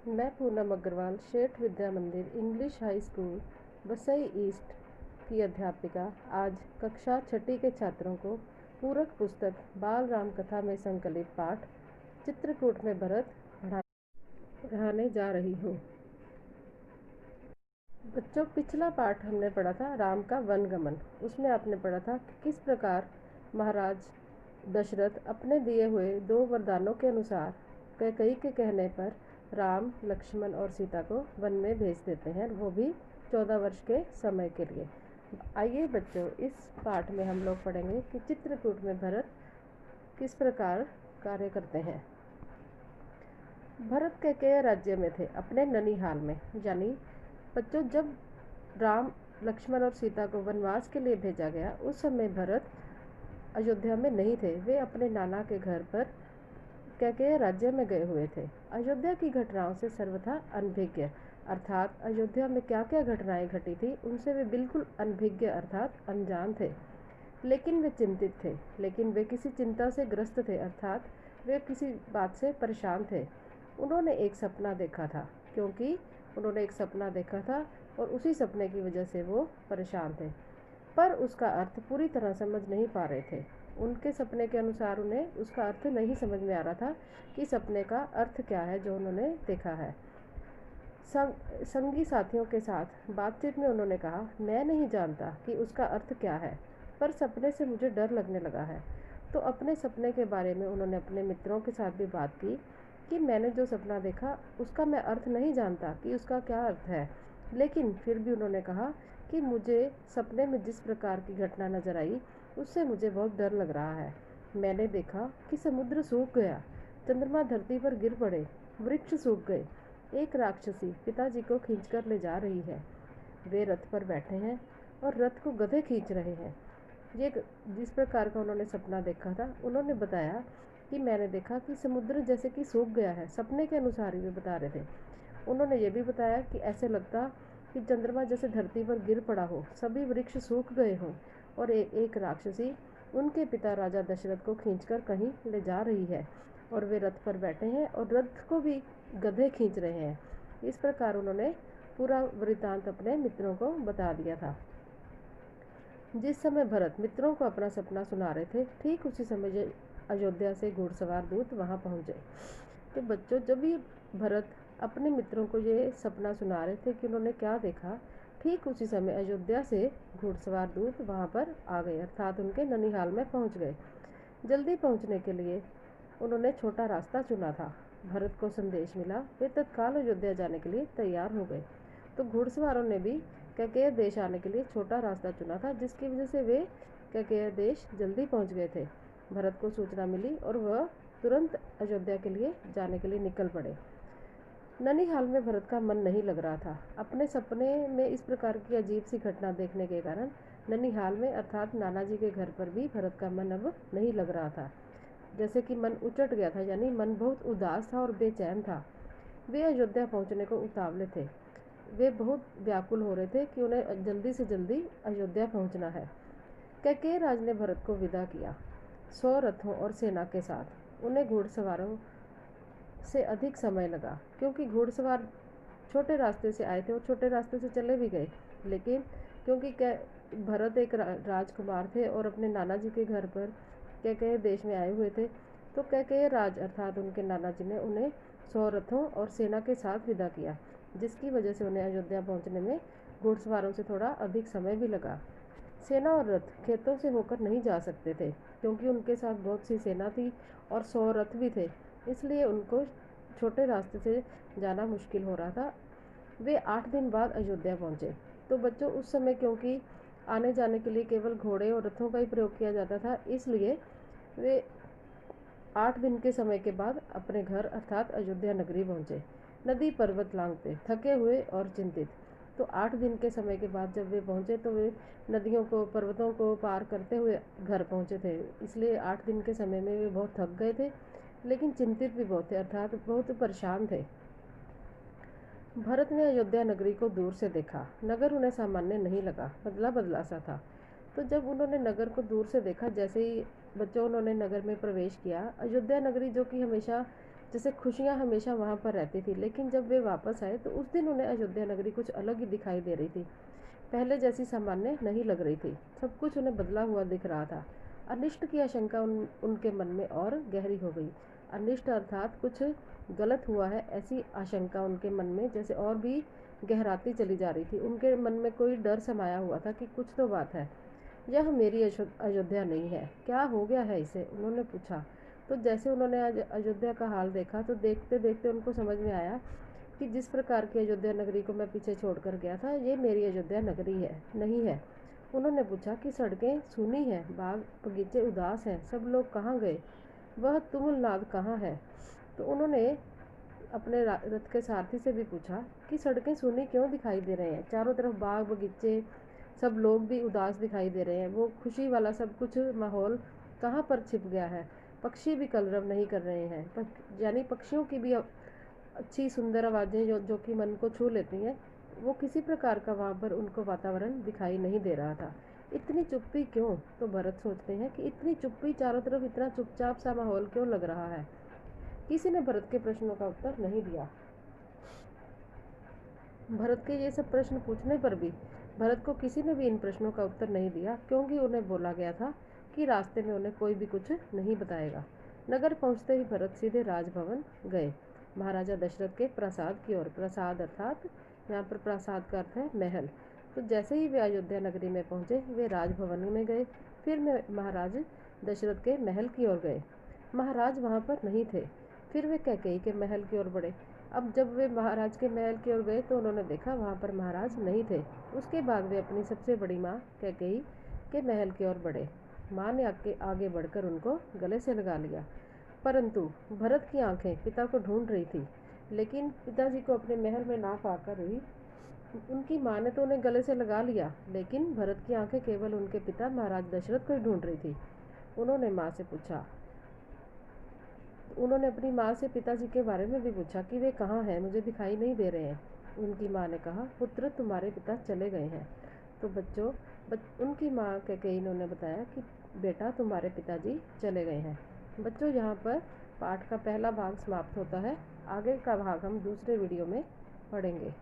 मैं पूनम अग्रवाल शेठ विद्या मंदिर English high school बसई east की अध्यापिका आज कक्षा छठी के छात्रों को पूरक पुस्तक बाल राम कथा में संकलित पाठ चित्रकूट में भरत पढ़ाने जा रही हूँ। बच्चों, पिछला पाठ हमने पढ़ा था राम का वनगमन। उसमें आपने पढ़ा था कि किस प्रकार महाराज दशरथ अपने दिए हुए 2 वरदानों के अनुसार कैकेयी के कहने पर राम, लक्ष्मण और सीता को वन में भेज देते हैं, वो भी 14 वर्ष के समय के लिए। आइए बच्चों, इस पाठ में हम लोग पढ़ेंगे कि चित्रकूट में भरत किस प्रकार कार्य करते हैं। भरत कैकेय राज्य में थे, अपने ननिहाल में। यानी बच्चों, जब राम, लक्ष्मण और सीता को वनवास के लिए भेजा गया, उस समय भरत अयोध्या में नहीं थे। वे अपने नाना के घर पर कैकेय राज्य में गए हुए थे। अयोध्या की घटनाओं से सर्वथा अनभिज्ञ, अर्थात अयोध्या में क्या क्या घटनाएं घटी थी उनसे वे बिल्कुल अनभिज्ञ अर्थात अनजान थे। लेकिन वे चिंतित थे, लेकिन वे किसी चिंता से ग्रस्त थे, अर्थात वे किसी बात से परेशान थे। उन्होंने एक सपना देखा था, क्योंकि उन्होंने एक सपना देखा था और उसी सपने की वजह से वो परेशान थे, पर उसका अर्थ पूरी तरह समझ नहीं पा रहे थे। उनके सपने के अनुसार उन्हें उसका अर्थ नहीं समझ में आ रहा था कि सपने का अर्थ क्या है जो उन्होंने देखा है। संगी साथियों के साथ बातचीत में उन्होंने कहा, मैं नहीं जानता कि उसका अर्थ क्या है, पर सपने से मुझे डर लगने लगा है। तो अपने सपने के बारे में उन्होंने अपने मित्रों के साथ भी बात की कि मैंने जो सपना देखा उसका मैं अर्थ नहीं जानता कि उसका क्या अर्थ है, लेकिन फिर भी उन्होंने कहा कि मुझे सपने में जिस प्रकार की घटना नजर आई उससे मुझे बहुत डर लग रहा है। मैंने देखा कि समुद्र सूख गया, चंद्रमा धरती पर गिर पड़े, वृक्ष सूख गए, एक राक्षसी पिताजी को खींचकर ले जा रही है। वे रथ पर बैठे हैं और रथ को गधे खींच रहे हैं। ये जिस प्रकार का उन्होंने सपना देखा था, उन्होंने बताया कि मैंने देखा कि समुद्र जैसे कि सूख गया है। सपने के अनुसार ही वे बता रहे थे। उन्होंने ये भी बताया कि ऐसे लगता कि चंद्रमा जैसे धरती पर गिर पड़ा हो, सभी वृक्ष सूख गए हों और एक राक्षसी उनके पिता राजा दशरथ को खींचकर कहीं ले जा रही है और वे रथ पर बैठे हैं और रथ को भी गधे खींच रहे हैं। इस प्रकार उन्होंने पूरा वृत्तांत अपने मित्रों को बता दिया था। जिस समय भरत मित्रों को अपना सपना सुना रहे थे, ठीक उसी समय अयोध्या से घुड़सवार दूत वहां पहुंचे। तो बच्चों, जब ये भरत अपने मित्रों को ये सपना सुना रहे थे कि उन्होंने क्या देखा, ठीक उसी समय अयोध्या से घुड़सवार दूत वहां पर आ गए, अर्थात उनके ननिहाल में पहुंच गए। जल्दी पहुंचने के लिए उन्होंने छोटा रास्ता चुना था। भरत को संदेश मिला, वे तत्काल अयोध्या जाने के लिए तैयार हो गए। तो घुड़सवारों ने भी कैकेय देश आने के लिए छोटा रास्ता चुना था, जिसकी वजह से वे कैकेय देश जल्दी पहुंच गए थे। भरत को सूचना मिली और वह तुरंत अयोध्या के लिए जाने के लिए निकल पड़े। ननिहाल में भरत का मन नहीं लग रहा था। अपने सपने में इस प्रकार की अजीब सी घटना देखने के कारण ननिहाल में अर्थात नाना जी के घर पर भी भरत का मन अब नहीं लग रहा था। जैसे कि मन उचट गया था, यानी मन बहुत उदास था और बेचैन था। वे अयोध्या पहुंचने को उतावले थे। वे बहुत व्याकुल हो रहे थे कि उन्हें जल्दी से जल्दी अयोध्या पहुंचना है। कैकेय राज ने भरत को विदा किया 100 रथों और सेना के साथ। उन्हें घुड़सवारों से अधिक समय लगा, क्योंकि घुड़सवार छोटे रास्ते से आए थे और छोटे रास्ते से चले भी गए। लेकिन क्योंकि भरत एक राजकुमार थे और अपने नाना जी के घर पर कैकेय देश में आए हुए थे, तो कैकेय राज अर्थात उनके नाना जी ने उन्हें 100 रथों और सेना के साथ विदा किया, जिसकी वजह से उन्हें अयोध्या पहुंचने में घुड़सवारों से थोड़ा अधिक समय भी लगा। सेना और रथ खेतों से होकर नहीं जा सकते थे, क्योंकि उनके साथ बहुत सी सेना थी और 100 रथ भी थे, इसलिए उनको छोटे रास्ते से जाना मुश्किल हो रहा था। वे 8 दिन बाद अयोध्या पहुंचे। तो बच्चों, उस समय क्योंकि आने जाने के लिए केवल घोड़े और रथों का ही प्रयोग किया जाता था, इसलिए वे 8 दिन के समय के बाद अपने घर अर्थात अयोध्या नगरी पहुंचे। नदी पर्वत लांघते, थके हुए और चिंतित। तो 8 दिन के समय के बाद जब वे पहुंचे तो वे नदियों को, पर्वतों को पार करते हुए घर पहुंचे थे। इसलिए 8 दिन के समय में वे बहुत थक गए थे, लेकिन चिंतित भी बहुत थे, अर्थात बहुत परेशान थे। भरत ने अयोध्या नगरी को दूर से देखा। नगर उन्हें सामान्य नहीं लगा, बदला बदला सा था। तो जब उन्होंने नगर को दूर से देखा, जैसे ही बच्चों उन्होंने नगर में प्रवेश किया, अयोध्या नगरी जो कि हमेशा जैसे खुशियाँ हमेशा वहाँ पर रहती थी। लेकिन जब वे वापस आए तो उस दिन उन्हें अयोध्या नगरी कुछ अलग ही दिखाई दे रही थी। पहले जैसी सामान्य नहीं लग रही थी। सब कुछ उन्हें बदला हुआ दिख रहा था। अनिष्ट की आशंका उनके मन में और गहरी हो गई। अनिष्ट अर्थात कुछ गलत हुआ है, ऐसी आशंका उनके मन में जैसे और भी गहराती चली जा रही थी। उनके मन में कोई डर समाया हुआ था कि कुछ तो बात है। यह मेरी अयोध्या नहीं है, क्या हो गया है इसे? उन्होंने पूछा। तो जैसे उन्होंने आज अयोध्या का हाल देखा तो देखते देखते उनको समझ में आया कि जिस प्रकार की अयोध्या नगरी को मैं पीछे छोड़कर गया था, ये मेरी अयोध्या नगरी है नहीं है। उन्होंने पूछा कि सड़कें सूनी हैं, बाग बगीचे उदास हैं, सब लोग कहाँ गए, वह तुमुलनाद कहाँ है? तो उन्होंने अपने रथ के सारथी से भी पूछा कि सड़कें सूनी क्यों दिखाई दे रहे हैं, चारों तरफ बाग बगीचे, सब लोग भी उदास दिखाई दे रहे हैं, वो खुशी वाला सब कुछ माहौल कहाँ पर छिप गया है? पक्षी भी कलरव नहीं कर रहे हैं, यानी पक्षियों की भी अच्छी सुंदर आवाज़ें जो कि मन को छू लेती हैं, वो किसी प्रकार का वहाँ पर उनको वातावरण दिखाई नहीं दे रहा था। इतनी चुप्पी क्यों? तो भरत सोचते हैं कि इतनी चुप्पी, चारों तरफ इतना चुपचाप सा माहौल क्यों लग रहा है? किसी ने भरत के प्रश्नों का उत्तर नहीं दिया। भरत के ये सब प्रश्न पूछने पर भी भरत को किसी ने भी इन प्रश्नों का उत्तर नहीं दिया, क्योंकि उन्हें बोला गया था कि रास्ते में उन्हें कोई भी कुछ नहीं बताएगा। नगर पहुंचते ही भरत सीधे राजभवन गए, महाराजा दशरथ के प्रासाद की ओर। प्रासाद अर्थात यहाँ पर प्रासाद का अर्थ है महल। तो जैसे ही वे अयोध्या नगरी में पहुंचे, वे राजभवन में गए, फिर महाराज दशरथ के महल की ओर गए। महाराज वहाँ पर नहीं थे। फिर वे कैकेयी के महल की ओर बढ़े। अब जब वे महाराज के महल की ओर गए तो उन्होंने देखा वहाँ पर महाराज नहीं थे। उसके बाद वे अपनी सबसे बड़ी माँ कैकेयी के महल की ओर बढ़े। माँ ने आगे बढ़कर उनको गले से लगा लिया। परंतु भरत की आंखें पिता को ढूंढ रही थी, लेकिन पिताजी को अपने महल में ना पाकर ही उनकी माँ ने तो उन्हें गले से लगा लिया, लेकिन भरत की आंखें केवल उनके पिता महाराज दशरथ को ही ढूंढ रही थी। उन्होंने माँ से पूछा, उन्होंने अपनी माँ से पिताजी के बारे में भी पूछा कि वे कहाँ हैं, मुझे दिखाई नहीं दे रहे हैं। उनकी माँ ने कहा, पुत्र तुम्हारे पिता चले गए हैं। तो उनकी माँ कैकेयी ने बताया कि बेटा तुम्हारे पिताजी चले गए हैं। बच्चों, यहाँ पर पाठ का पहला भाग समाप्त होता है। आगे का भाग हम दूसरे वीडियो में पढ़ेंगे।